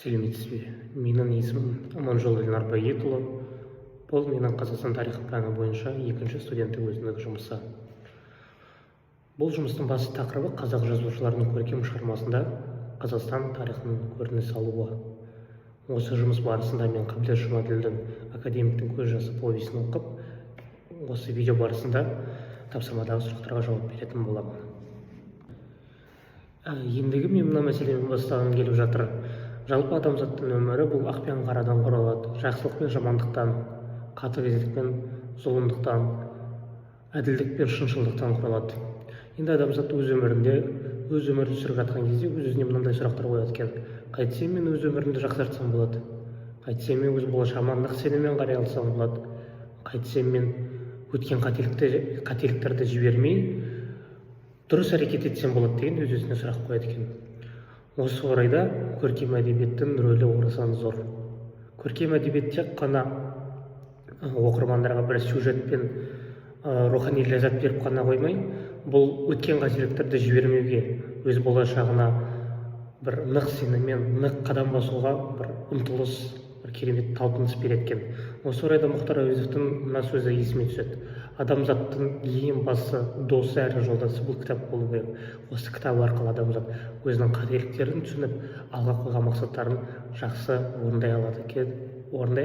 сәлеметсіз бе? Менің есімім Аманжол Эльнар Байетұлы. Бұл менің Қазақстан тарихы пәні бойынша екінші студенттік өзіндік жұмысы. Бұл жұмыстың басты тақырыбы қазақ жазушыларының көркем шығармасында Қазақстан тарихының көрініс алуы. Осы жұмыс барысында мен Қабдеш Жұмаділдің академиктің көз жасы повесін оқып, осы видео барысында тапсырмадағы сұрақтарға жауап беретін боламын. Ендігі мен мына мәселемен бастағым келіп жатыр. Жалпы адамзаттың өмірі бұл ақ пен қарадан құралады. Жақсылық пен жамандықтан, қатыгездік пен зұлымдықтан, әділдік пен шыншылдықтан құралады. Енді адамзат өз өмірін сүріп жатқан кезде өз-өзіне мынандай сұрақтар қояды екен. Қайтсем мен өз өмірімді жақсартсам болады? Қайтсем мен өз болашағыма нық сеніммен қарай алсам болады? Қайтсем мен өткен қателіктерді жібермей дұрыс әрекет етсем болады деген өз-өзіне сұрақ қояды екен. Осы орайда көркем әдебиеттің рөлі орасан зор. Көркем әдебиет тек қана оқырмандарға бір сюжет пен рухани ләззат беріп қана қоймай, бұл өткен қателіктерді жібермеуге, өз болашағына бір нық сеніммен, нық қадам басуға бір ұмтылыс, бір керемет талпыныс береді екен. Осы орайда Мұхтар Әуезовтің мына сөзі есіме түседі. Адамзаттың ең басты досы әрі жолдасы бұл кітап болу керек. Осы кітап арқылы адамзат өзінің қателіктерін түсініп, алға қойған мақсаттарын жақсы орындай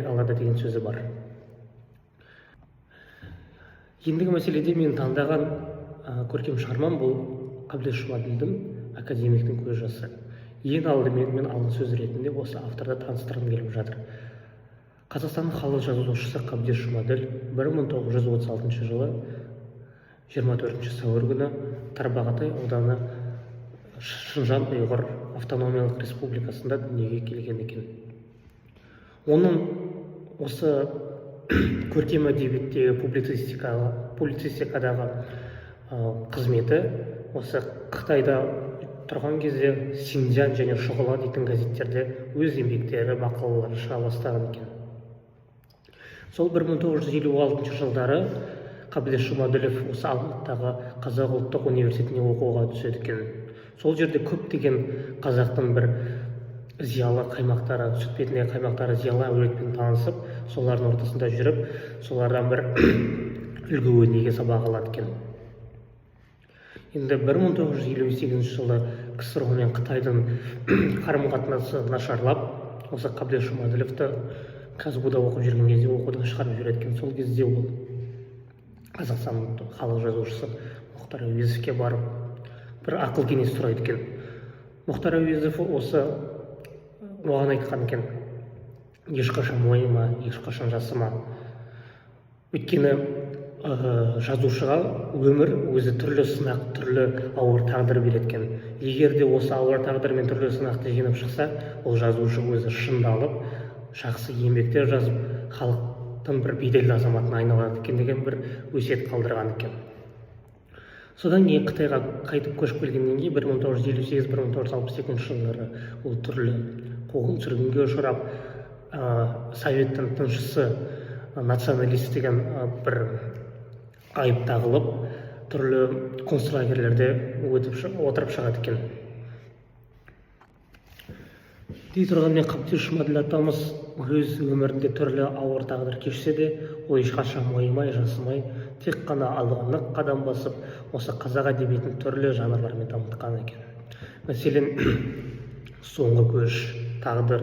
алады деген сөзі бар. Ендігі мәселеде мен таңдаған көркем шығармам бұл Қабдеш Жұмаділдің академиктің көз жасы. Ең алдымен мен алғы сөз ретінде осы авторды таныстырғым келіп жатыр. Қазақстанның халық жазушысы Қабдеш Жұмаділ 1936 жылы 24 сәуір күні Тарбағатай ауданы Шыңжаң Ұйғыр автономиялық республикасында дүниеге келген екен. Оның осы көркем әдебиеттегі публицистикадағы қызметі осы Қытайда тұрған кезде Синьцзян және Шұғыла дейтін газеттерде өз еңбектері, мақалалары шыға бастаған екен. Сол 1956 жылдары Қабдеш Жұмаділов осы Алматыдағы Қазақ ұлттық университетіне оқуға түседі екен. Сол жерде көптеген қазақтың бір зиялы қаймақтары, сүт бетіндегі қаймақтары зиялы әулетпен танысып, солардың ортасында жүріп, солардан бір үлгі өнеге сабақ алады екен. Енді 1958 жылы КСР мен Қытайдың қарым-қатынасы нашарлап, осы Қабдеш Жұмаділовті Казгуда оқып жүрген кезде оқудан шығарып жібереді. Сол кезде ол Қазақстанның халық жазушысы Мұхтар Әуезовке барып бір ақыл кеңес сұрайды екен. Мұхтар Әуезов осы оған айтқан екен: ешқашан мойыма, ешқашан жасыма. Өйткені жазушыға өмір өзі түрлі сынақ, түрлі ауыр тағдыр береді екен. Егер де осы ауыр тағдыр мен түрлі сынақты жеңіп шықса, ол жазушы өзі шыңдалып, жақсы еңбектер жазып, халықтың бір беделді азаматына айналады екен деген бір өсиет қалдырған екен. Содан кейін Қытайға қайтып көшіп келгеннен кейін 1958-1962 жылдары ол түрлі қуғын-сүргінге ұшырап, Советтің тыңшысы, националист деген бір айып тағылып, түрлі концлагерлерде отырып шығады екен. Дей тұрғанмен Қабдеш Жұмаділ атамыз өз өмірінде түрлі ауыр тағдыр кешсе де, ол ешқашан мойымай, жасымай, тек қана алға нық қадам басып, осы қазақ әдебиетін түрлі жанрлармен дамытқан екен. Мәселен, соңғы көш, тағдыр,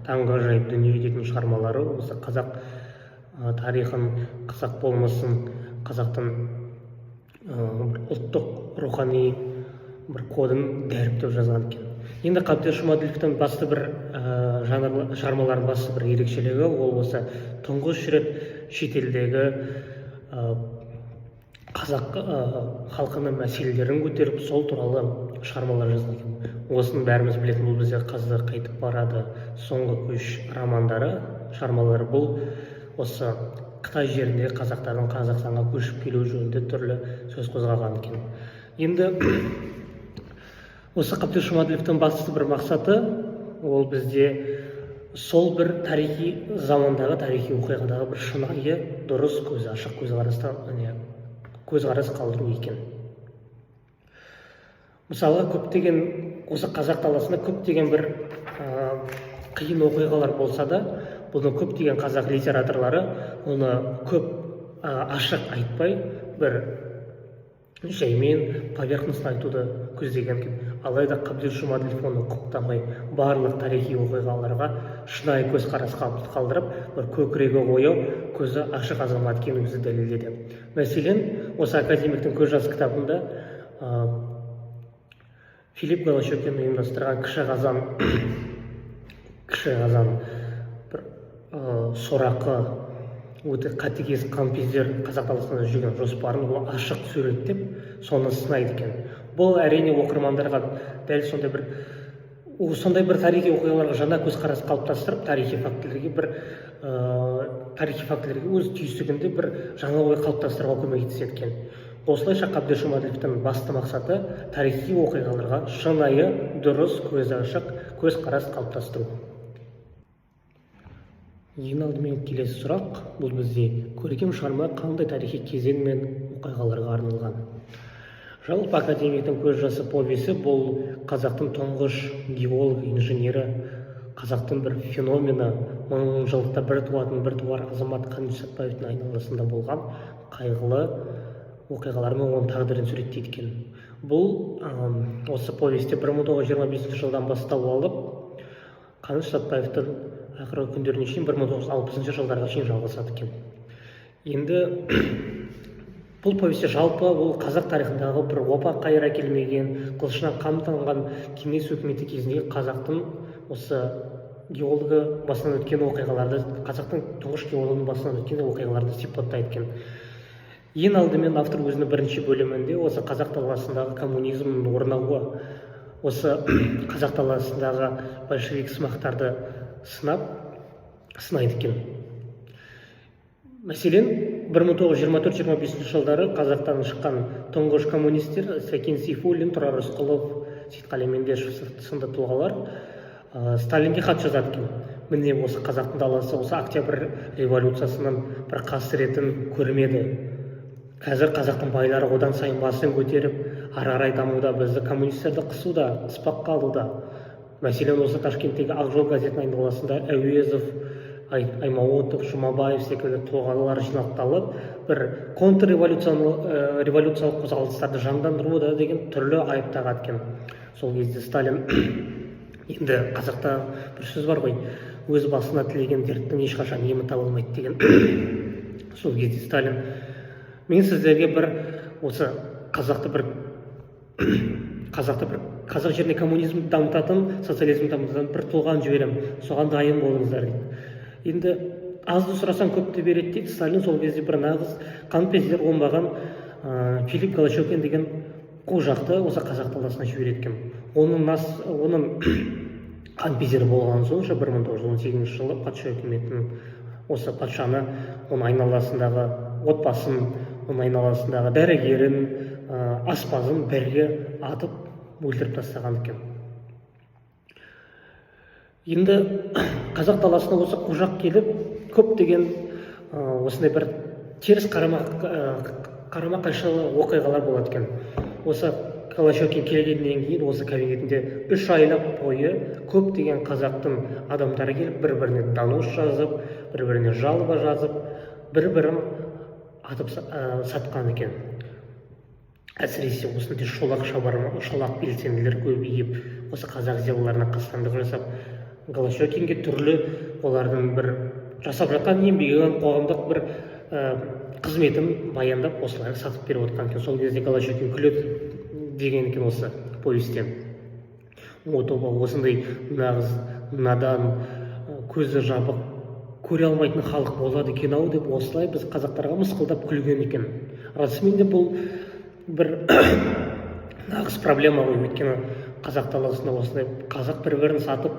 таңғажайып дүние дейтін шығармалары осы қазақ тарихын, қазақ болмысын, қазақтың ұлттық рухани бір кодын дәріптеп жазған екен. Енді Қабдеш Жұмаділовтың басты бір шығармалардың басты бір ерекшелігі ол осы тұңғыш рет шетелдегі қазақ халқының мәселелерін көтеріп, сол туралы шығармалар жазған екен. Осының бәріміз білетін бұл бізде қазір қайтып барады, соңғы көш романдары, шығармалары бұл осы Қытай жерінде қазақтардың Қазақстанға көшіп келу жөнінде түрлі сөз қозғаған екен. Енді осы Қабдеш Жұмаділовтың басты бір мақсаты ол бізде сол бір тарихи замандағы, тарихи оқиғадағы бір шынайы, дұрыс, көзі ашық көзқарас қалдыру екен. Мысалға көптеген осы қазақ даласында көптеген бір қиын оқиғалар болса да, бұны көптеген қазақ литераторлары оны көп ашық айтпай, бір жаймен поверхностно айтуды көздеген екен. Алайда Қабдеш Жұмаділов оны құптамай, барлық тарихи оқиғаларға шынайы көзқарас қалдырып, бір көкірегі ояу, көзі ашық азамат екенін өзі дәлелдеді. Мәселен, осы академиктің көз жасы кітабында Филипп Голощекин ұйымдастырған кіші қазан бір сорақы өте қатыгез қаныпезер қазақ даласында жүрген жоспарын ол ашық суреттеп, соны сынайды екен. Бұл әрине оқырмандарға дәл сондай бір тарихи оқиғаларға жаңа көзқарас қалыптастырып, тарихи фактілерге өз түйсігінде бір жаңа ой қалыптастыруға көмектеседі екен. Осылайша Қабдеш Жұмаділовтің басты мақсаты тарихи оқиғаларға шынайы, дұрыс, көзі ашық көзқарас қалыптастыру. Ең алдымен келесі сұрақ, бұл бізде көркем шығарма қандай тарихи кезең мен оқиғаларға арналған? Жалпы академиктің көз жасы повесі бұл қазақтың тұңғыш геолог, инженері, қазақтың бір феномені, мыңжылдықта бір туатын, бір туар азамат Қаныш Сәтпаевтың айналасында болған қайғылы оқиғалар мен оның тағдырын суреттейді екен. Бұл осы повесте 1925 жылдан бастау алып, Қаныш Сәтпаевтың ақырғы күндеріне шейін 1960 жылдарға шейін жалғасады екен. Енді бұл повесте жалпы ол қазақ тарихындағы бір опа қайыр әкелмеген, қылышынан қан тамған кеңес өкіметі кезіндегі қазақтың осы геологы басынан өткен оқиғаларды, қазақтың тұңғыш геологының басынан өткен оқиғаларды сипаттайды екен. Ең алдымен автор өзінің бірінші бөлімінде осы қазақ даласындағы коммунизмнің орнауы, осы қазақ даласындағы большевик сымақтарды сынайды екен. Мәселен, 1924-25 жылдары қазақтан шыққан тұңғыш коммунистер Сәкен Сейфуллин, Тұрар Рысқұлов, Сейтқали Меңдешев сынды тұлғалар Сталинге хат жазады екен. Міне осы қазақтың даласы осы октябрь революциясының бір қасіретін көрмеді. Қазір қазақтың байлары одан сайын басын көтеріп, ары-қарай дамуда, бізді коммунистерді қысуда, қыспаққа алуда. Мәселен, осы Ташкенттегі Ақ жол газетінің айналасында Әуезов, Аймауытов, Жұмабаев секілді тұлғалар жинақталып, бір контрреволюциялық қозғалыстарды жандандыруда деген түрлі айып тағады екен. Сол кезде Сталин, енді қазақта бір сөз бар ғой, өз басына тілеген дерттің ешқашан емі табылмайды деген. Сол кезде Сталин, мен сіздерге бір осы қазақ жеріне коммунизм дамытатын, социализм дамытатын бір тұлғаны жіберем, соған дайын болыңыздар дейді. Енді азды сұрасаң көпті береді дейді. Сталин сол кезде бір нағыз қаныпезер оңбаған Филипп Голощекин деген қожақты осы қазақ даласына жібереді екен. Оның қаныпезері болған соң 1918 жылы патша үкіметінің осы патшаны, оның айналасындағы отбасын, оның айналасындағы дәрігерін, аспазын бірге атып өлтіріп тастаған екен. Енді қазақ даласына осы қожақ келіп, көптеген осындай бір теріс қарама қайшылы оқиғалар болады екен. Осы Голощекин келгеннен кейін осы кабинетінде 3 айлық бойы көптеген қазақтың адамдары келіп, бір-біріне донос жазып, бір-біріне жалоба жазып, бір-бірін атып сатқан екен. Әсіресе осындай шолақ белсенділер көбейіп, осы қазақ зиялыларына қастандық жасап, Голощекинге түрлі олардың бір жасап жатқан еңбегін, қоғамдық бір қызметін баяндап, осылай сатып беріп отқан екен. Сол кезде Голощекин күледі деген екен осы повесте. Осындай нағыз надан, көзі жабық, көре алмайтын халық болады екен-ау деп, осылай біз қазақтарға мысқылдап күлген екен. Расымен де бұл бір нағыз проблема ғой, өйткені қазақ даласында осылай қазақ бір-бірін сатып,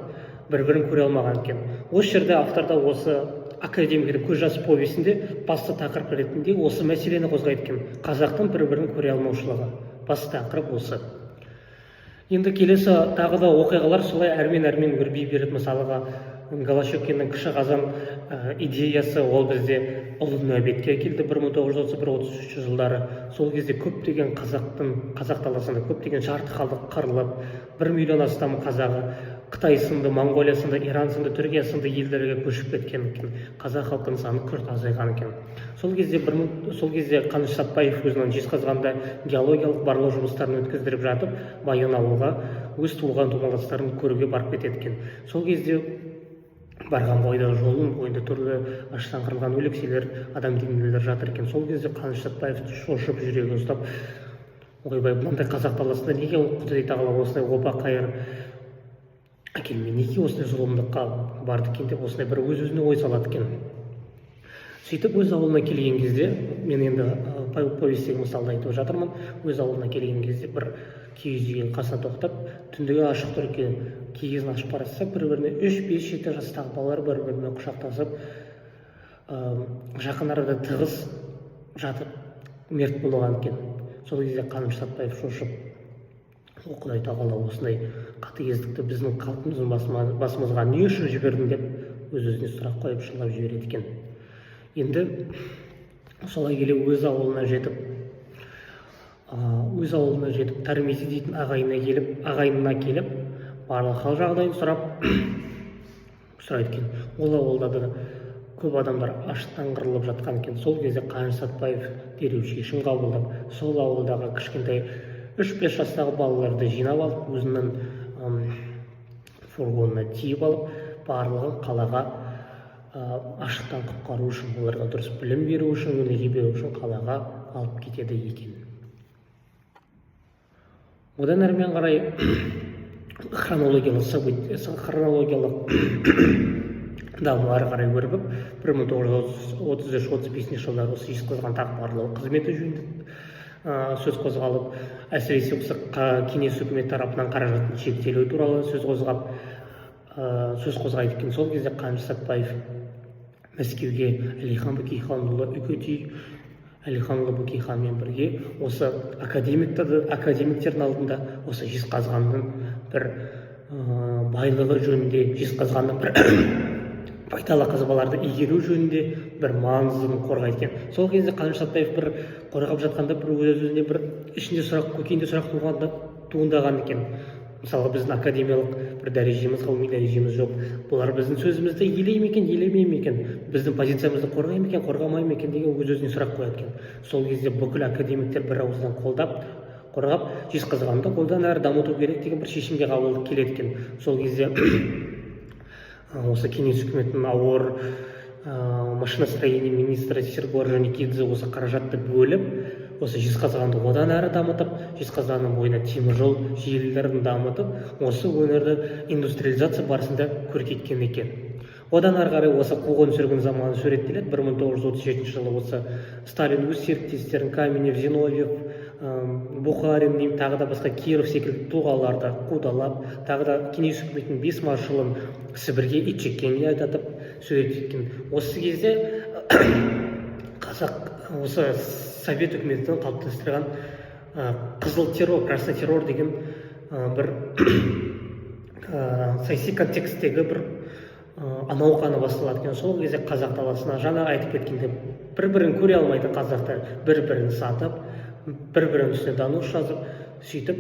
бір-бірін көре алмаған екен. Осы жерде авторда осы академиктің көз жасы повесінде басты тақырып ретінде осы мәселені қозғайды екен. қазақтың бір-бірін көре алмаушылығы. Басты тақырып осы. Енді келесі тағы да оқиғалар солай әрмен өрби береді. Мысалыға Голощекиннің кіші қазан идеясы ол бізде ұлы нәубетке келді 1931-33 жылдары. Сол кезде көптеген қазақ даласында көптеген жарты халық қырылып, 1 миллион астам қазағы Қытай сынды, Моңғолия сынды, Иран сынды, Түркия сынды елдерге көшіп кеткен екен. Қазақ халқының саны күрт азайған екен. Сол кезде Қаныш Сәтпаев өзінің Жезқазғанда геологиялық барлау жұмыстарын өткіздіріп жатып, Баянауылға өз туылған тумаластарын көруге барып кетеді екен. Сол кезде барған бойда жолдың бойында түрлі аштан қырылған өлекселер, адам денелері жатыр екен. Сол кезде Қаныш Сәтпаев шошып жүрегі ұстап, ойбай, мынандай қазақ даласында неге Құдай тағала осындай опа қайыр әкелмей, неге осындай зұлымдыққа барды екен деп осындай бір өз-өзіне ой салады екен. Сөйтіп өз ауылына келген кезде, мен енді повестегі мысалды айтып жатырмын, өз ауылына келген кезде бір киіз үйдің қасына тоқтап, түндегі ашық түрке киізін ашып қараса, бір-біріне 3-5-7 жастағы балалар бір-біріне құшақтасып, жақын арада тығыз жатып мерт болған екен. Сол кезде Қаныш Сәтпаев шошып, Құдай тағала осындай қатыгездікті біздің халқымыздың басымызға не үшін жібердің деп өз-өзіне сұрақ қойып шылап жібереді екен. Енді солай келе өз ауылына жетіп Тәрмези дейтін ағайынына келіп, барлық хал жағдайын сұрайды екен. Ол ауылда да көп адамдар аштан қырылып жатқан екен. Сол кезде Қаныш Сәтпаев дереу шешім қабылдап, сол ауылдағы кішкентай 3-5 жастағы балаларды жинап алып, өзінің фургонына тиеп алып, барлығын қалаға аштықтан құтқару үшін, оларға дұрыс білім беру үшін, өнеге беру үшін қалаға алып кетеді екен. Одан әрмен қарай хронологиялық даму ары қарай өрбіп, 1933-35 жылдары осы Жезқазған тақ барлау қызметі жөнінде сөз қозғалып, әсіресе осы кеңес үкіметі тарапынан қаражаттың шектелуі туралы сөз қозғайды екен. Сол кезде Қаныш Сәтпаев Мәскеуге Әлихан Бөкейханұлы Үкетей, Әлиханұлы Бөкейханмен бірге осы академиктердің алдында осы Жезқазғанның бір байлығы жөнінде, Жезқазғанның бір пайдалы қазбаларды игеру жөнінде бір маңыздылығын қорғайды екен. Сол кезде Қаныш Сәтпаев бір қорғап жатқанда бір өз-өзіне бір ішінде көкейінде сұрақ туындаған екен. Мысалы, біздің академиялық бір дәрежеміз, ғылыми дәрежеміз жоқ. Бұлар біздің сөзімізді елей ме екен, елемей ме екен, біздің позициямызды қорғай ме екен, қорғамай ме екен деген өз-өзіне сұрақ қояды екен. Сол кезде бүкіл академиктер бір ауыздан қорғап, Жезқазғанды одан әрі дамыту керек деген бір шешімге келеді екен. Сол кезде осы кеңес үкіметінің ауыр машиностроение министрі Серго Орджоникидзе осы қаражатты бөліп, осы Жезқазғанды одан әрі дамытып, Жезқазғанның бойына теміржол желілерін дамытып, осы өңірді индустриализация барысында көркейткен екен. Одан ары қарай осы қуғын-сүргін заманы суреттеледі. 1937 жылы осы Сталин өз серіктестерін Каменев, Зиновьев, Бухарин, тағы да басқа Киров секілді тұлғаларды қудалап, тағы да кеңес үкіметінің 5 маршалын Сібірге итжеккенге айдатып суреттеткен. Осы кезде осы Совет үкіметінің қалыптастырған қызыл террор, красный террор деген бір саяси контексттегі бір науқаны басталады екен. Сол кезде қазақ даласына жаңа айтып кеткенде бір-бірін көре алмайтын қазақтар бір-бірін сатып, бір-бірінің үстіне дануш жазып, сөйтіп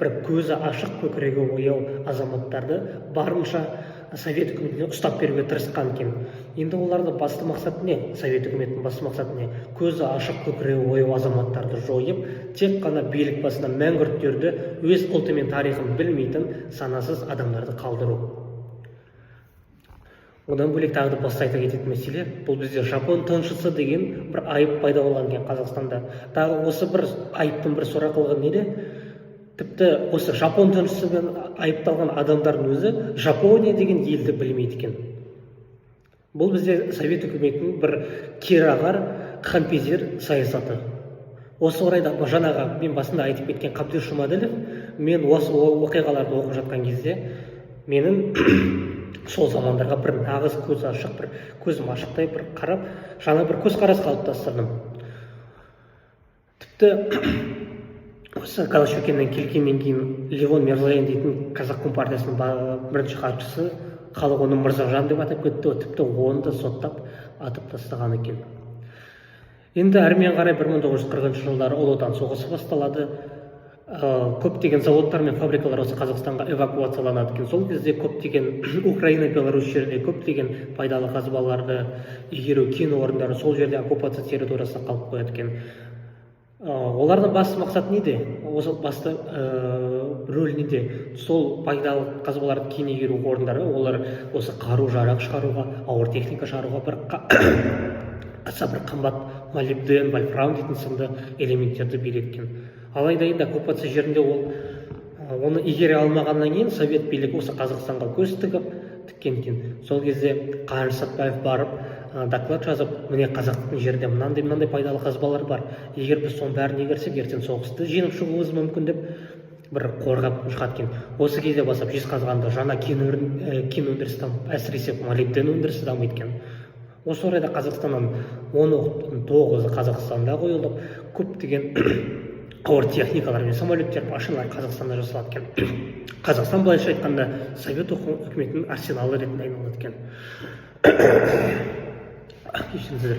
бір көзі ашық, көкірегі ояу азаматтарды барынша Совет үкіметіне ұстап беруге тырысқан екен. Енді олардың басты мақсаты не? Совет үкіметінің басты мақсаты не? Көзі ашық, көкірегі ояу азаматтарды жойып, тек қана билік басына мәңгүрттерді, өз ұлты мен тарихын білмейтін санасыз адамдарды қалдыру. Одан бөлек тағы да баста айта кететін мәселе, бұл бізде жапон тыңшысы деген бір айып пайда болған екен Қазақстанда. Тағы осы бір айыптың бір сорақылығы неде? Тіпті осы жапон тыңшысымен айыпталған адамдардың өзі Жапония деген елді білмейді екен. Бұл бізде Совет үкіметінің бір керағар, қампезер саясаты. Осы орайда жаңағы мен басында айтып кеткен Қабдеш Жұмаділов, мен осы оқиғаларды оқып жатқан кезде менің сол замандарға бір нағыз көз ашық, бір көзім ашықтай бір қарап, жаңа бір көзқарас қалыптастырдым. Тіпті осы Голощекиннен келгеннен кейін Левон Мирзоян дейтін Қазақ Компартиясының бірінші хатшысы халық оны Мырзажан деп атап кетті, тіпті оны да соттап атып тастаған екен. Енді әрмен қарай 1940 жылдары Ұлы Отан соғысы басталады. көптеген заводтар мен фабрикалар осы Қазақстанға эвакуацияланады екен. Сол кезде көптеген Украина, Беларусь жерінде көптеген пайдалы қазбаларды игеру кен орындары сол жерде оккупация территориясында қалып қояды екен. Олардың басты мақсаты неде? Осы басты рөл неде? Сол пайдалы қазбаларды кен игеру орындары, олар осы қару-жарақ шығаруға, ауыр техника шығаруға аса бір қымбат молибден, вольфрам дейтін сынды элементтерді береді екен. Алайда енді оккупация жерінде оны игере алмағаннан кейін совет билігі осы Қазақстанға көз тіккен екен. Сол кезде Қаныш Сәтпаев барып доклад жазып, міне қазақтың жерінде мынандай пайдалы қазбалар бар. Егер біз соның бәрін игерсек, ертең соғысты жеңіп шығуымыз мүмкін деп бір қорғап шығады екен. Осы кезде бастап Жезқазғанда жаңа кен өндірісі дамып, әсіресе молибден өндірісі дамиды екен. Осы орайда Қазақстаннан 9-ы Қазақстанда қойылып, көптеген ауыр техникалар мен самолеттер, машиналар Қазақстанда жасалады екен. Қазақстан былайша айтқанда совет үкіметінің арсеналы ретінде айналады екен. Кешіріңіздер.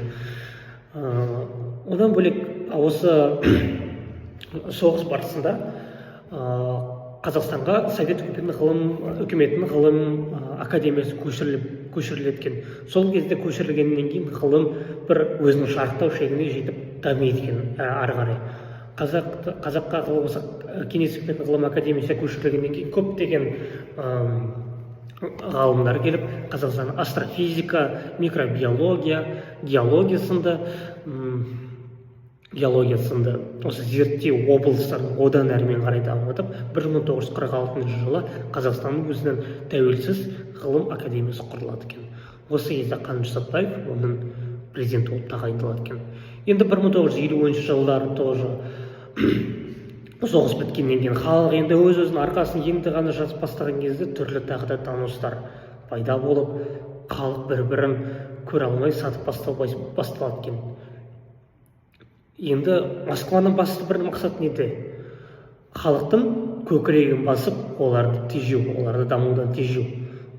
Одан бөлек осы соғыс барысында Қазақстанға совет үкіметінің ғылым академиясы көшіріледі екен. Сол кезде көшірілгеннен кейін ғылым бір өзінің шарықтау шегіне жетіп дамиды екен ары қарай. Қазаққа осы Кеңес үкіметінің ғылым академиясы көшірілгеннен кейін көптеген ғалымдар келіп, Қазақстан астрофизика, микробиология, геология сынды осы зерттеу облыстарын одан әрмен қарай дамытып, 1946 жылы Қазақстанның өзінің тәуелсіз ғылым академиясы құрылады екен. Осы кезде Қаныш Сәтпаев оның президенті болып тағайындалады екен. Енді 1950 жылдары тоже соғыс біткеннен кейін халық енді өз-өзінің арқасын енді ғана жазып бастаған кезде түрлі тағы да таныстар пайда болып, халық бір-бірін көре алмай сатып басталады екен. Енді Москваның басты бір мақсаты неде? Халықтың көкірегін басып, оларды тежеу, оларды дамудан тежеу,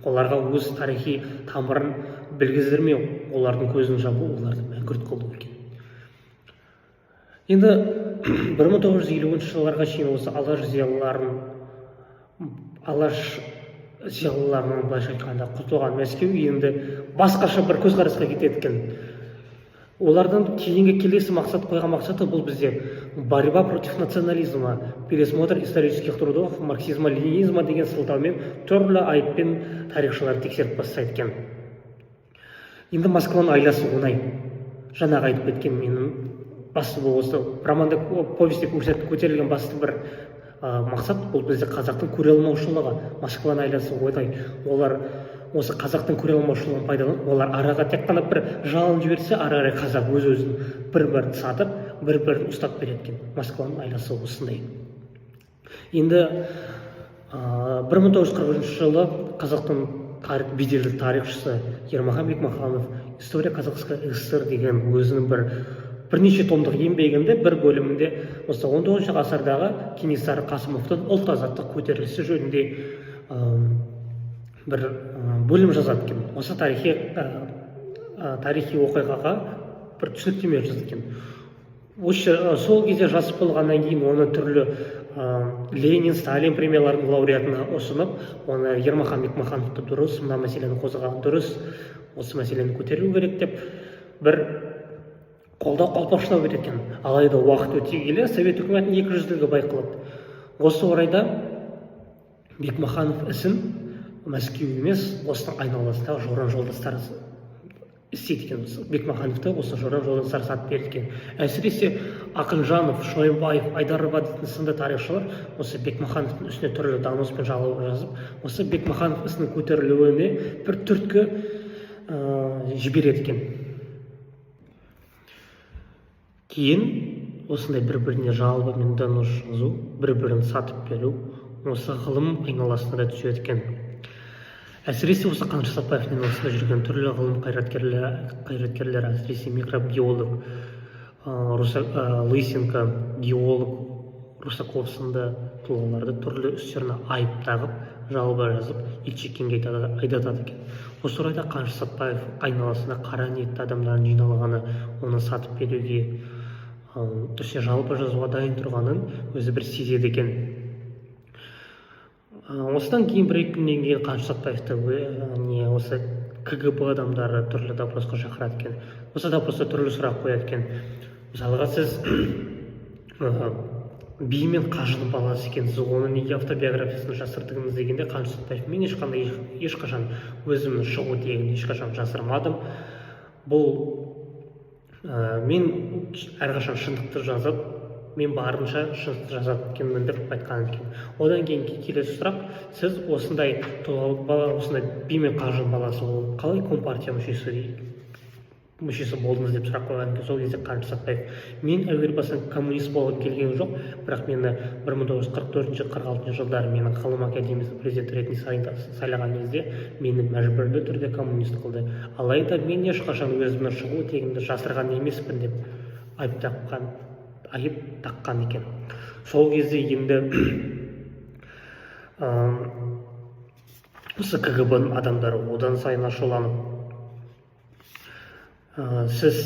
оларға өз тарихи тамырын білгіздірмеу, олардың көзін жабу, оларды мәңгүрт қылу екен. Енді 1950 жылдарға шейін осы алаш зиялыларының былайша айтқанда құлтылған Мәскеу енді басқаша бір көзқарасқа кетеді екен. Олардың кейінгі келесі мақсат қойған мақсаты бұл бізде борьба против национализма, пересмотр исторических трудов, марксизма, ленинизма деген сылтаумен түрлі айыппен тарихшылар тексеріп бастайды екен. Енді Москваның айласы оңай. Жаңағы айтып кеткен менің басты осы романда повесте көтерілген басты бір мақсат бұл бізде қазақтың көре алмаушылығы. Москваның айласы оңай. Олар осы қазақтың көре алмаушылығын пайдаланып, олар араға тек қана бір жалын жіберсе, ары қарай қазақ өз-өзін бір-бірін сатып, бір-бірін ұстап береді екен. Москваның айласы осындай. Енді 1940 жылы қазақтың беделді тарихшысы Ермахан Бекмаханов «История Казахской ССР» деген өзінің бірнеше томдық еңбегінде бір бөлімінде осы 19 ғасырдағы Кенесары Қасымовтың ұлт азаттық көтерілісі жөнінде бір бөлім жазады екен. Осы тарихи оқиғаға бір түсініктеме жазады екен. Сол кезде жазып болғаннан кейін оны түрлі Ленин, Сталин премияларының лауреатына ұсынып, оны Ермахан Бекмахановты дұрыс, мына мәселені қозғаған дұрыс, осы мәселені көтеру керек деп бір қолдау қолпаштау береді екен. Алайда уақыт өте келе совет үкіметінің екіжүзділігі байқалады. Осы орайда Бекмаханов ісін Мәскеу емес, осының айналасындағы жоран жолдастары істейді екен. Бекмахановты осы жоран жолдастары сатып береді екен. Әсіресе Ақынжанов, Шойынбаев, Айдарова дейтін сынды тарихшылар осы Бекмахановтың үстіне түрлі доноспен жалоба жазып, осы Бекмаханов ісінің көтерілуіне бір түрткі жібереді екен. Кейін осындай бір-біріне жалоба мен донос жазу, бір-бірін сатып беру, осы ғылым айналасына да түседі екен. Әсіресе осы Қаныш Сәтпаевтың айналасында жүрген түрлі ғылым қайраткерлері, әсіресе микробиолог Лысенко, геолог Русаков сынды тұлғаларды түрлі үстеріне айып тағып, жалоба жазып, итшеккенге айдатады екен. Осы орайда Қаныш Сәтпаев айналасында қара ниетті адамдардың жиналғаны, оны сатып беруге точнее жалпы жазуға дайын тұрғанын өзі бір сезеді екен. Осыдан кейін бір-екі күннен кейін Қаныш Сәтпаевты осы КГБ адамдары түрлі допросқа шақырады екен. Осы допроста түрлі сұрақ қояды екен. Мысалға, сіз би мен қажының баласы екенсіз, оны неге автобиографиясын жасырдыңыз дегенде, Қаныш Сәтпаев: мен ешқашан өзімнің шығу тегін ешқашан жасырмадым. Мен әрқашан шындықты жазып, мен барынша шындықты жазатын екенмін деп айтқан екен. Одан кейін келесі сұрақ: сіз осындай би мен қажының баласы болып қалай компартия мүшесі болдыңыз деп сұрақ қойған екен. Сол кезде Қаныш Сәтпаев: мен әуел басынан коммунист болғым келген жоқ, бірақ мені 1944-46 жылдары менің ғылым академиясының президенті ретінде сайлаған кезде мені мәжбүрлі түрде коммунист қылды. Алайда мен ешқашан өзімнің шығу тегімді жасырған емеспін деп айып таққан екен. Сол кезде енді осы КГБ-ның адамдары одан сайын ашуланып: сіз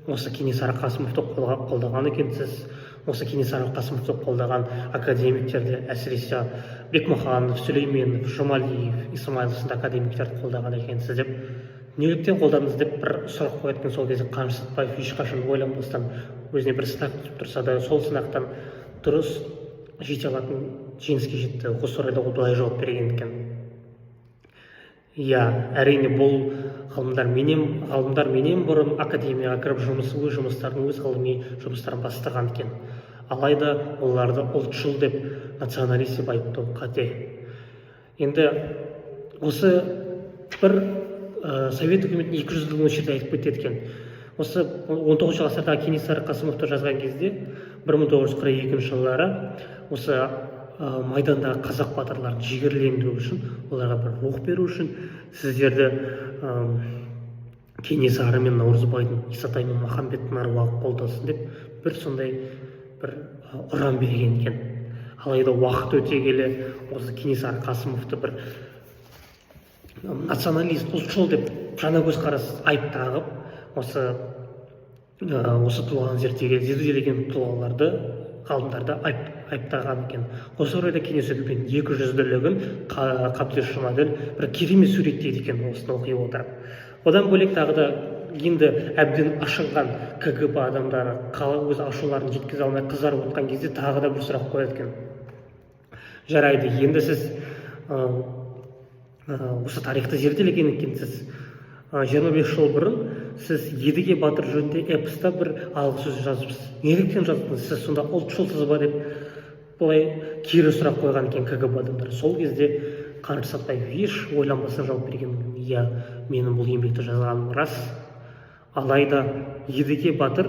осы Кенесары Қасымовты қолдаған екенсіз, осы Кенесары Қасымовты қолдаған академиктерді, әсіресе Бекмаханов, Сүлейменов, Жұмалиев, Исмаилов сынды академиктерді қолдаған екенсіз деп, неліктен қолдадыңыз деп бір сұрақ қояды екен. Сол кезде Қаныш Сәтпаев ешқашан ойланбастан өзіне бір сынақ түсіп тұрса да, сол сынақтан дұрыс жете алатын жеңіске жетті. Осы орайда ол былай жауап берген екен: әрине, бұл ғалымдар менен бұрын академияға кіріп өз ғылыми жұмыстарын бастаған екен. Алайда оларды ұлтшыл деп, националист деп айыптау қате. Енді осы бір совет үкіметінің 200 жылдығын шет айтып кетеді екен. Осы 19 ғасырдағы Кенесары Қасымовты жазған кезде 1942 жылдары осы майдандағы қазақ батырларын жігерлендіру үшін, оларға бір рух беру үшін, сіздерді Кенесары мен Наурызбайдың, Исатай мен Махамбеттің аруағы қолдасын деп бір сондай бір ұран берген екен. Алайда уақыт өте келе осы Кенесары Қасымовты бір националист, ұлтшыл деп жаңа көзқарас айып тағып, осы тұлғаны зерделеген тұлғаларды, ғалымдарды айыптаған екен. Осы орайда кеңес үкіметінің 200-лігін Қабдеш Жұмаділ бір керемет суреттейді екен осыны оқи отырып. Одан бөлек тағы да енді әбден ашынған КГБ адамдары өз ашуларын жеткізе алмай қызарып отқан кезде тағы да бір сұрақ қояды екен: жарайды, енді сіз осы тарихты зерделеген екенсіз. 25 жыл бұрын сіз Едіге батыр жөнінде эпоста бір алғы сөз жазыпсыз. Неліктен жаздыңыз? Сіз сонда ұлтшылсыз ба деп былай кері сұрақ қойған екен КГБ адамдары. Сол кезде Қаныш Сәтпаев еш ойланбастан жауап берген: менің бұл еңбекті жазғаным рас. Алайда Едіге батыр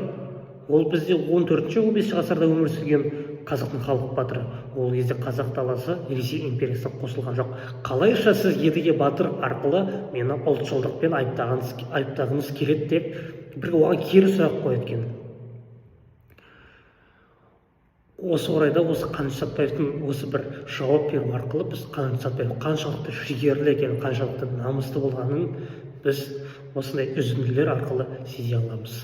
ол бізде 14-15 ғасырда өмір сүрген қазақтың халық батыры. Ол кезде қазақ даласы Ресей империясына қосылған жоқ. Қалайша сіз Едіге батыр арқылы мені ұлтшылдықпен айыптағыңыз келеді деп бір оған кері сұрақ қояды екен. Осы орайда осы Қаныш Сәтпаевтың осы бір жауап беру арқылы біз Қаныш Сәтпаев қаншалықты жігерлі екенін, қаншалықты намысты болғанын біз осындай үзінділер арқылы сезе аламыз.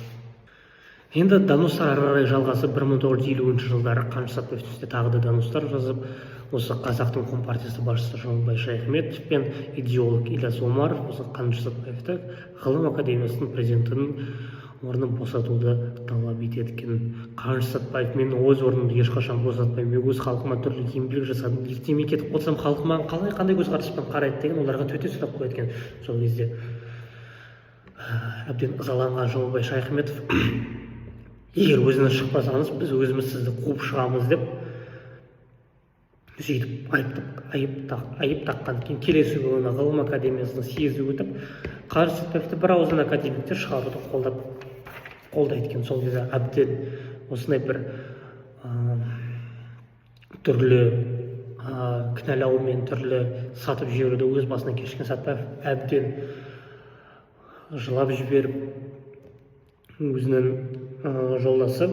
Енді доностар ары қарай жалғасып, 1950 жылдары Қаныш Сәтпаев үстінде тағы да доностар жазып, осы қазақтың компартиясы басшысы Жұмабай Шайхметов пен идеолог Ильяс Омаров осы Қаныш Сәтпаевты ғылым академиясының президентінің орнын босатуды талап етеді екен. Қаныш Сәтпаев: мен өз орнымды ешқашан босатпаймын, өз халқыма түрлі еңбек жасадым, ертең кетіп қалсам халқыма қандай көзқараспен қарайды деген оларға төте сұрақ қояды екен. Сол кезде әбден ызаланған Жұмабай Шайхметов: егер өзіңіз шықпасаңыз, біз өзіміз сізді қуып шығамыз деп сөйтіп айып таққан екен. Келесі күні ғылым академиясының съезі өтіп, Қаныш Сәтпаевты бір ауыздан академиктер шығаруды қолдайды екен. Сол кезде әбден осындай бір түрлі кінәлау мен түрлі сатып жіберуді өз басына кешкен Сәтпаев әбден жылап жіберіп, өзінің жолдасы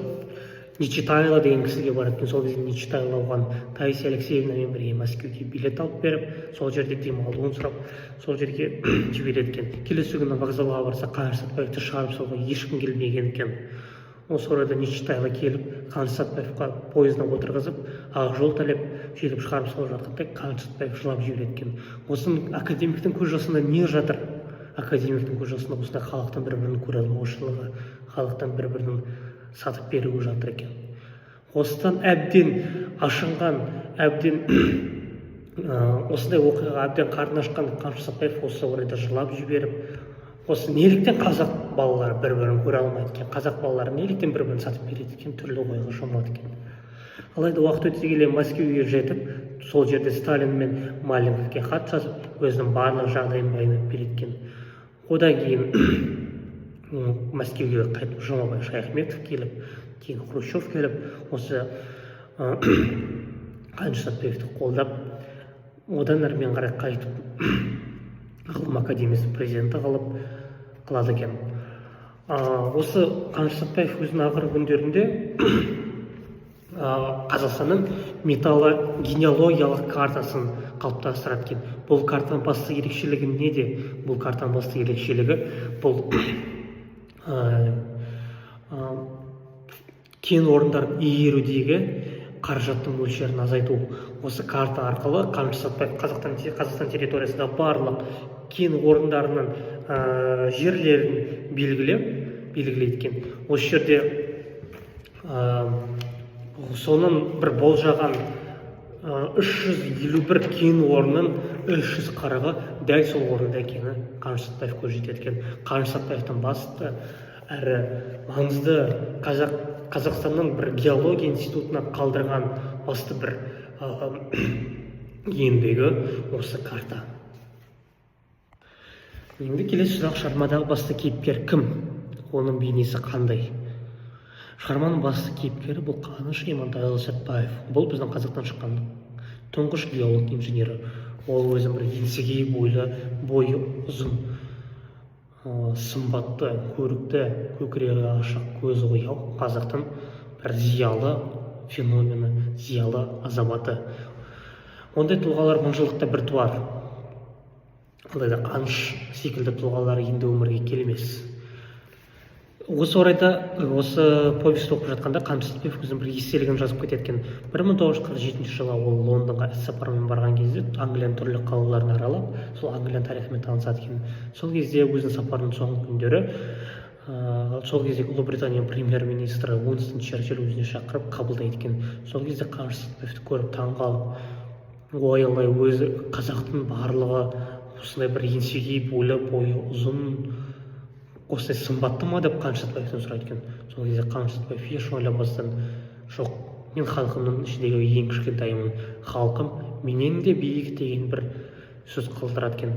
Нечитайло деген кісіге барады екен. Сол кезде Нечитайло оған Таисия Алексеевнамен бірге Мәскеуге билет алып беріп, сол жерде демалуын сұрап, сол жерге жібереді екен. Келесі күні вокзалға барса, Қаныш Сәтпаевты шығарып салуға ешкім келмеген екен. Осы орайда Нечитайға келіп, Қаныш Сәтбаевқа пойызына отырғызып, ақ жол тілеп, желіп шығарып салып жатқанда Қаныш Сәтбаев жылап жібереді екен. Осының академиктің көз жасында не жатыр? Академиктің көз жасында осындай халықтың бір-бірін көре алмаушылығы, халықтан бір-бірін сатып беруі жатыр екен. Осыдан әбден ашынған, әбден осындай оқиғаға әбден қарны ашқан Қаныш Сәтбаев осы орайда жылап жіберіп, осы неліктен қазақ балалары бір-бірін көре алмайды екен, қазақ балалары неліктен бір-бірін сатып береді екен, түрлі ойға шомады екен. Алайда уақыт өте келе Мәскеуге жетіп, сол жерде Сталин мен Маленковке хат жазып, өзінің барлық жағдайын баяндап береді екен. Одан кейін Мәскеуге қайтып Жұмабай Шаяхметов келіп, кейін Хрущев келіп, осы Қаныш Сәтбаевты қолдап, одан әрмен қарай қайтып ғылым академиясының президенті қылады екен. Осы Қаныш Сәтбаев өзінің ақырғы күндерінде Қазақстанның металлогенеалогиялық картасын қалыптастырады екен. Бұл картаның басты ерекшелігі неде? Бұл картаның басты ерекшелігі бұл кен орындарын игерудегі қаражаттың мөлшерін азайту. Осы карта арқылы Қаныш Сәтбаев Қазақстан территориясында барлық кен орындарының жерлерін белгілейді екен. Осы жерде соның бір болжаған 351 кен орнының 340-ы дәл сол орында екені Қаныш Сәтбаев көз жетеді екен. Қаныш Сәтбаевтың басты әрі маңызды Қазақстанның бір геология институтына қалдырған басты бір еңбегі осы карта. Енді келесі сұрақ: шығармадағы басты кейіпкер кім? Оның бейнесі қандай? Шығарманың басты кейіпкері бұл Қаныш Имантайұлы Сәтбаев. Бұл біздің қазақтан шыққан тұңғыш геолог инженері. Ол өзі бір еңсегей бойлы, бойы ұзын, сымбатты, көрікті, көкірегі ашық, көзі ояу қазақтың бір зиялы феномені, зиялы азаматы. Ондай тұлғалар мыңжылдықта бір туар. Алайда Қаныш секілді тұлғалар енді өмірге келмес. Осы орайда, осы повесть оқып жатқанда Қаныш Сәтбаев өзінің бір естелігін жазып кетеді екен. 1947 жылы ол Лондонға іс-сапармен барған кезде Англияның түрлі қалаларын аралап, сол Англияның тарихымен танысады екен. Сол кезде өзінің сапарының соңғы күндері, сол кездегі Ұлыбритания премьер-министрі Уинстон Черчилль өзіне шақырып қабылдайды екен. Сол кезде Қаныш Сәтбаевты көріп таңғалып, ой алла, өзі қазақтың барлығы осындай бір еңсегей бойлы, бойы ұзын, осылай сымбатты ма деп Қаныш Сәтбаевтан сұрайды екен. Сол кезде Қаныш Сәтбаев еш ойланбастан, жоқ, мен халқымның ішіндегі ең кішкентайымын, халқым менен де биік деген бір сөз қалдырады екен.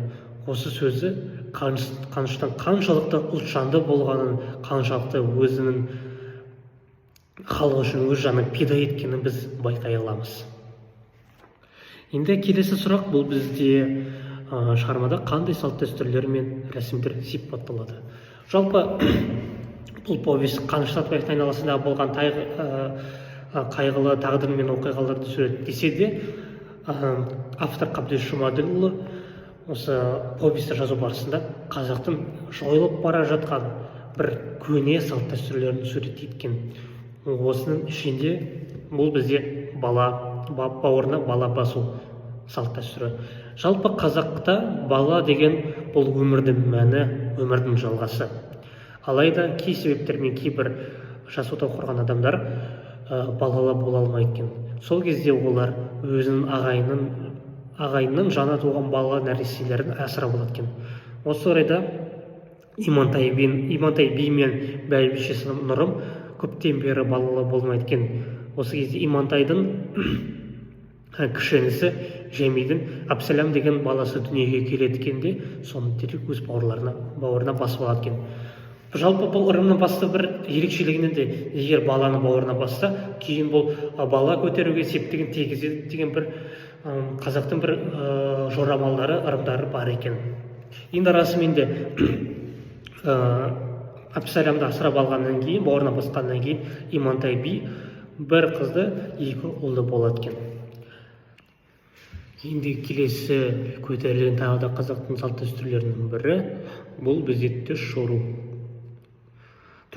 Осы сөзі Қаныштың қаншалықты ұлтжанды болғанын, қаншалықты өзінің халық үшін өз жанын пида еткенін біз байқай аламыз. Енді келесі сұрақ: бұл бізде шығармада қандай салт дәстүрлер мен рәсімдер сипатталады? Жалпы бұл повесть Қаныш Сәтбаевтың айналасында болған қайғылы тағдыр мен оқиғаларды суреттесе де, автор Қабдеш Жұмаділұлы осы повесті жазу барысында қазақтың жойылып бара жатқан бір көне салт дәстүрлерін суреттейді. Осының ішінде бұл бізде бауырына бала басу салт дәстүрі. Жалпы қазақта бала деген бұл өмірдің мәні, өмірдің жалғасы. Алайда кей себептермен кейбір жасуды құрған адамдар балалы бола алмайды екен. Сол кезде олар өзінің ағайынның жаңа туған бала нәрестелерін асырап алады екен. Осы орайда Имантай би мен бәйбішесі Нұрым көптен бері балалы болмайды екен. Осы кезде Имантайдың кіші інісі Жәмидің Әбсәләм деген баласы дүниеге келеді екенде, соны дереу өз бауырына басып алады екен. Жалпы бұл ырымның басты бір ерекшелігінен де, егер баланы бауырына басса, кейін бұл бала көтеруге септігін тигізеді деген бір қазақтың бір жорамалдары, ырымдары бар екен. Енді расымен де Әбсәләмді асырап алғаннан кейін, бауырына басқаннан кейін, Имантай би бір қызды, екі ұлды болады екен. Енді келесі көтерілген тағы да қазақтың салт дәстүрлерінің бірі бұл бізде түс жору.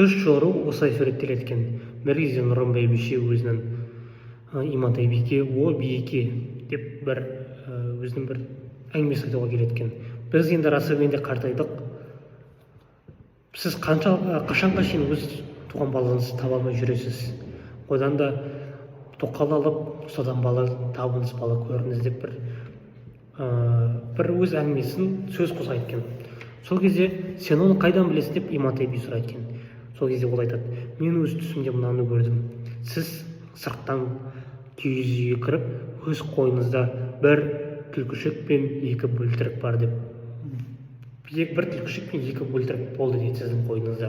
түш жору осылай суреттеледі екен. Бір кезде Нұрым бәйбіше өзінің Имантай бике о биеке деп бір өзінің бір әңгімесі айтуға келеді екен. Біз енді расымен де қартайдық. Сіз қашанға шейін өз туған балаңызды таба алмай жүресіз? Одан да тоқал алып, содан бала табыңыз, бала көріңіз деп бір өз әңгімесін сөз қозғайды екен. Сол кезде сен оны қайдан білесің деп Имантай би сұрайды екен. Сол кезде ол айтады: мен өз түсімде мынаны көрдім. Сіз сырттан киіз үйге кіріп, өз қойныңызда бір түлкішек пен екі бөлтірік бар деп. Бір түлкішек пен екі бөлтірік болды дейді сіздің қойныңызда.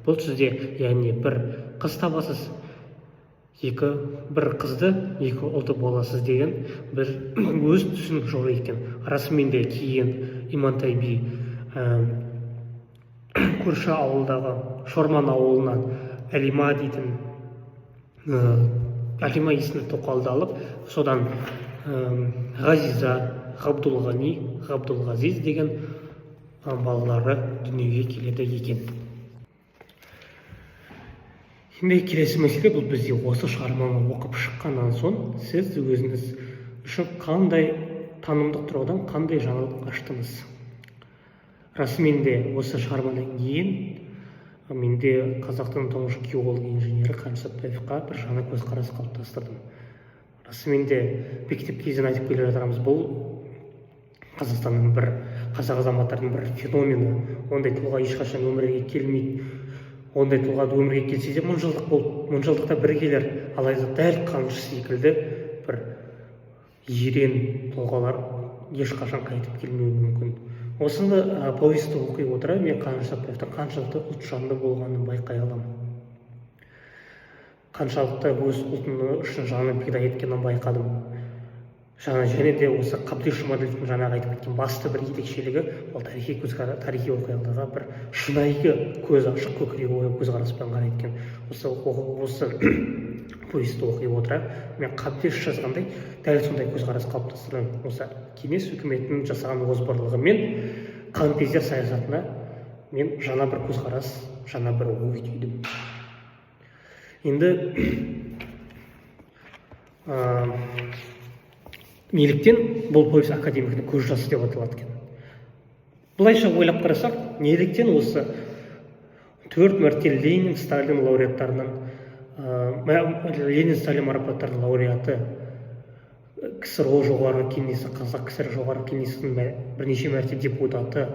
Бұл сізде, яғни бір қыз табасыз, бір қызды, екі ұлды боласыз деген бір өз түсін жолы екен. Расымен де кейін Имантай би көрші ауылдағы Шорман ауылынан Әлима дейтін Әлима есімді тоқалды алып, содан Ғазиза, Ғабдулғани, Ғабдулғазиз деген балалары дүниеге келеді екен. Енді келесі мәселе, бұл бізде осы шығарманы оқып шыққаннан соң сіз өзіңіз үшін қандай танымдық тұрғыдан қандай жаңалық аштыңыз? Расымен де осы шығармадан кейін менде қазақтың тұңғыш геолог инженері Қаныш Сәтпаевқа бір жаңа көзқарас қалыптастырдым. Расымен де мектеп кезінен айтып келе жатырмыз, бұл Қазақстанның бір қазақ азаматтардың бір феномені. Ондай тұлға ешқашан өмірге келмейді. Ондай тұлға өмірге келсе де мыңжылдық болып, мыңжылдықта бір келер. Алайда дәл Қаныш секілді бір ерен тұлғалар ешқашан қайтып келмеуі мүмкін. Осыны повесті оқи отыра мен Қаныш Сәтпаевтың қаншалықты ұлтжанды болғанын байқай аламын. Қаншалықты өз ұлтының үшін жанын пида еткенін байқадым. Және де осы Қабдеш Жұмаділовтің жаңағы айтып кеткен басты бір ерекшелігі ол тарихи оқиғаларға бір шынайы көз ашық көкірегі ояу көзқараспен қарайды екен. Осы повесті оқи отыра мен Қабдеш жазғандай дәл сондай көзқарас қалыптастырдым. Осы кеңес үкіметінің жасаған озбырлығымен қаныпезер саясатына мен жаңа бір көзқарас, жаңа бір ой түйдім. Енді неліктен бұл повесть академиктің көз жасы деп аталады екен? Бұлайша ойлап қарасақ, неліктен осы 4 мәрте Ленин, Сталин лауреаттарының, Ленин, Сталин марапаттарының лауреаты, КСРО жоғарғы кеңесі, Қазақ КСР жоғарғы кеңесінің бірнеше мәрте депутаты,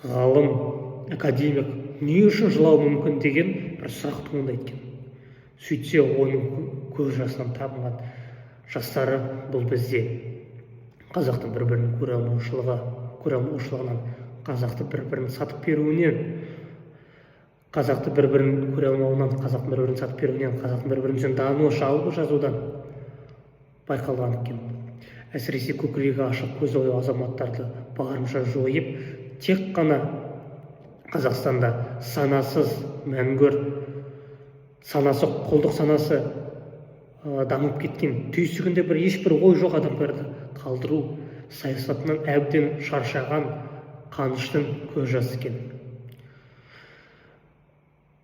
ғалым, академик не үшін жылауы мүмкін деген бір сұрақ туындайды екен. Сөйтсе оның көз жасынан табынған жастары бұл бізде қазақтың бір-бірін көре алмаушылығынан, қазақты бір-бірін сатып беруінен, қазақтың бір-бірін көре алмауынан, қазақтың бір-бірін сатып беруінен, қазақтың бір-бірін дану жалбы жазудан байқалған екен. Әсіресе көкірегі ашық көз ояу азаматтарды барынша жойып, тек қана Қазақстанда санасыз, мәңгүр, санасы, құлдық санасы дамып кеткен, түйсігінде ешбір ой жоқ адамдарды қалдыру саясатынан әбден шаршаған Қаныштың көз жасы екен.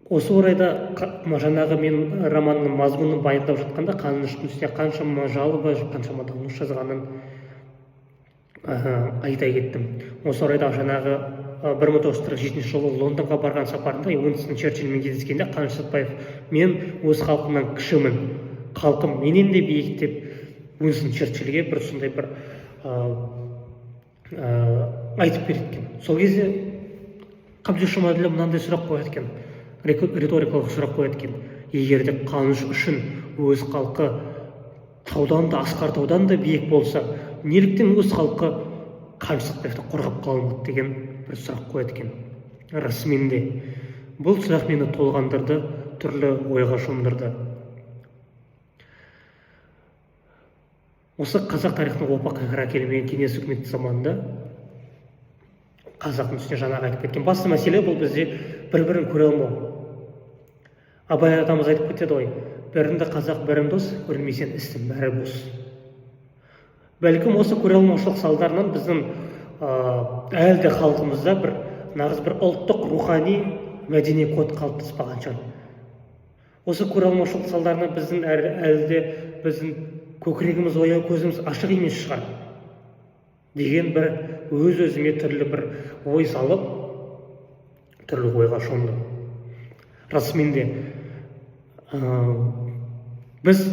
Осы орайда жаңағы мен романның мазмұнын баяндап жатқанда Қаныштың үстіне қаншама жалобы, қаншама дауыс жазғанын айта кеттім. Осы орайда жаңағы 1947 жылы Лондонға барған сапарында Уинстон Черчилльмен кездескенде Қаныш Сәтпаев: мен өз халқымнан кішімін, халқым менен де биік деп Уинстон Черчилльге бір сондай бір айтып береді екен. Сол кезде Қабдеш Жұмаділов мынандай сұрақ қояды екен, риторикалық сұрақ қояды екен: егер де Қаныш үшін өз халқы таудан да, асқар таудан да биік болса, неліктен өз халқы Қаныш Сәтпаевты қорғап қалмады деген бір сұрақ қояды екен. Расымен де бұл сұрақ мені толғандырды, түрлі ойға шомдырды. Осы қазақ тарихының опа қайғыра келмеген кеңес үкіметі заманында қазақтың үстіне жаңағы айтып кеткен басты мәселе бұл бізде бір-бірін көре алмау. Абай атамыз айтып кетеді ғой: біріңді қазақ, бірің дос, көрмесең істің бәрі бос. Бәлкім осы көре алмаушылық салдарынан біздің әлде халқымызда бір нағыз бір ұлттық рухани мәдени код қалыптаспаған шығар. Осы көреалмаушылық салдарынан біздің әлі де біздің көкірегіміз ояу, көзіміз ашық емес шығар деген бір өз-өзіме түрлі бір ой салып, түрлі ойға шомдым. Расымен де біз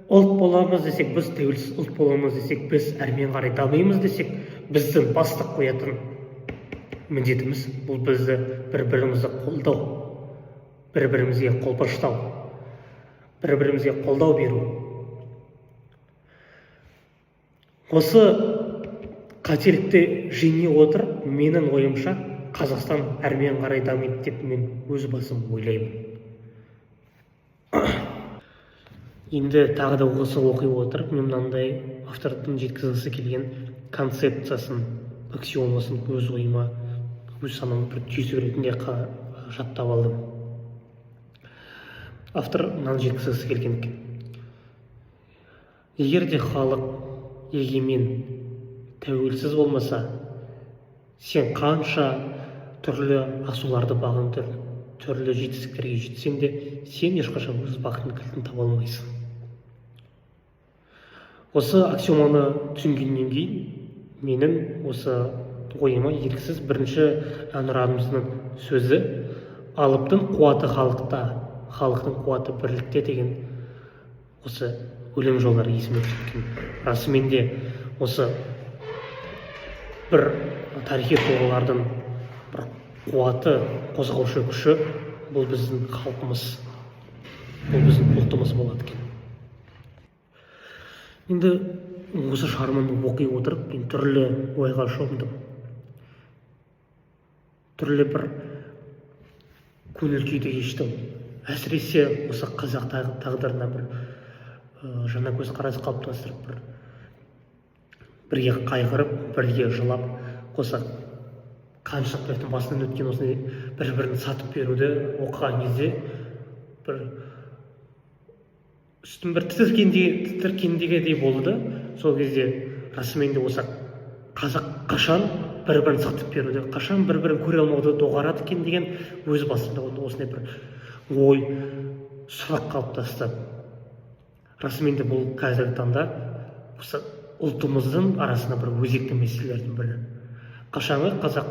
ұлт боламыз десек, біз тәуелсіз ұлт боламыз десек, біз әрмен қарай дамимыз десек, біздің бастық қоятын міндетіміз бұл бізді бір-бірімізді қолдау, бір-бірімізге қолпаштау, бір-бірімізге қолдау беру. Осы қателікті жеңе отырып, менің ойымша Қазақстан әрмен қарай дамиды деп мен өз басым ойлаймын. Енді тағы да осы оқи отырып, мен мынандай автордың жеткізгісі келген концепциясын, аксиомасын өз ойыма, өз санама бір түйсік ретінде жаттап алдым. Автор мынаны жеткізгісі келген екен. Егер де халық егемен, тәуелсіз болмаса, сен қанша түрлі асуларды бағындыр, түрлі жетістіктерге жетсең де, сен ешқашан өз бақытын кілтін таба алмайсың. Осы аксиоманы түсінгеннен кейін, менің осы ойыма еріксіз бірінші әнұранымыздың сөзі алыптың қуаты халықта, халықтың қуаты бірлікте деген осы өлең жолдары есіме түскен. Расымен де осы бір тарихи тұлғалардың бір қуаты, қозғаушы күші бұл біздің халқымыз, бұл біздің ұлтымыз болады екен. Енді осы шығарманы оқи отырып, мен түрлі ойға шомдым. Түрлі бір көңіл күйді кештім. Әсіресе осы қазақ тағдырына бір жаңа көзқарас қалыптастырып, бірге қайғырып, бірге жылап, қоса қаншылықтың басынан өткен осындай бір-бірін сатып беруді оқыған кезде бір үстім бір тітіркендегендей болды. Сол кезде расымен де осы қазақ қашан бір-бірін сатып беруді, қашан бір-бірін көре алмауды доғарады екен деген өз басымда осындай бір ой, сұрақ қалыптасты. Расымен де бұл қазіргі таңда осы ұлтымыздың арасында бір өзекті мәселелердің бірі. Қашанғы қазақ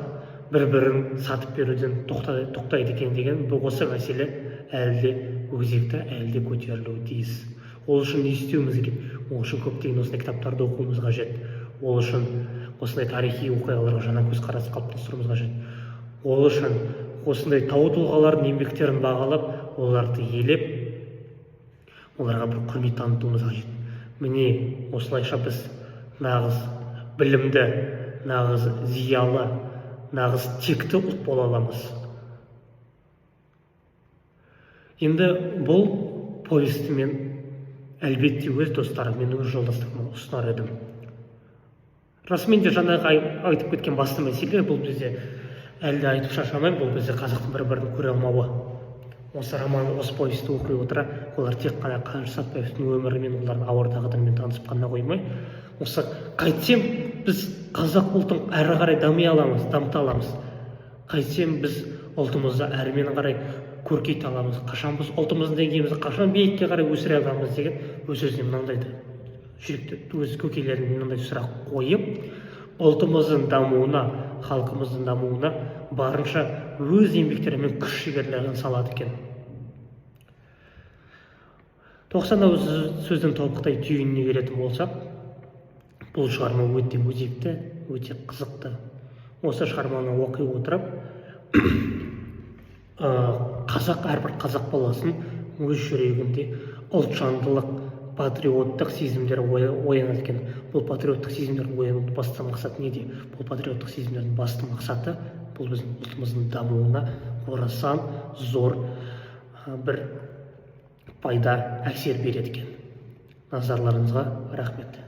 бір-бірін сатып беруден тоқтайды екен деген бұл осы мәселе әлі де өзекті, әлі де көтерілуі тиіс. Ол үшін не істеуіміз керек? Ол үшін көптеген осындай кітаптарды оқуымыз қажет. Ол үшін осындай тарихи оқиғаларға жаңа көзқарас қалыптастыруымыз қажет. Ол үшін осындай тау тұлғалардың еңбектерін бағалап, оларды елеп, оларға бір құрмет танытуымыз қажет. Міне осылайша біз нағыз білімді, нағыз зиялы, нағыз текті ұлт бола аламыз. Енді бұл повесті мен әлбетте өз достарыммен, өз жолдастарыма ұсынар едім. Расымен де жаңағы айтып кеткен басты мәселе бұл бізде әлде айтып шаршамаймын, бұл бізде қазақтың бір-бірін көре алмауы. Осы роман, осы повесті оқи отыра, олар тек қана Қаныш Сәтпаевтың өмірімен, олардың ауыр тағдырымен танысып қана қоймай, осы қайтсем біз қазақ ұлтын әрі қарай дами аламыз, дамыта аламыз. Қайтсем біз ұлтымызды әрмен қарай көркейте аламыз. Қашан біз ұлтымыздың деңгейімізді қашан биікке қарай өсіре аламыз деген өз-өзіне мынандайды жүректі өз көкейлеріне мынандай сұрақ қойып, ұлтымыздың дамуына, халқымыздың дамуына барынша өз еңбектерімен күш жігерлерін салады екен. 90 сөздің тобықтай түйініне келетін болсақ, бұл шығарма өте өзекті, өте қызықты. Осы шығарманы оқи отырып, әрбір қазақ баласын өз жүрегінде ұлтжандылық, патриоттық сезімдер оянады екен. Бұл патриоттық сезімдердің оянудың басты мақсаты неде? Бұл патриоттық сезімдердің басты мақсаты бұл біздің ұлтымыздың дамуына орасан зор бір пайда әсер береді екен. Назарларыңызға рахмет.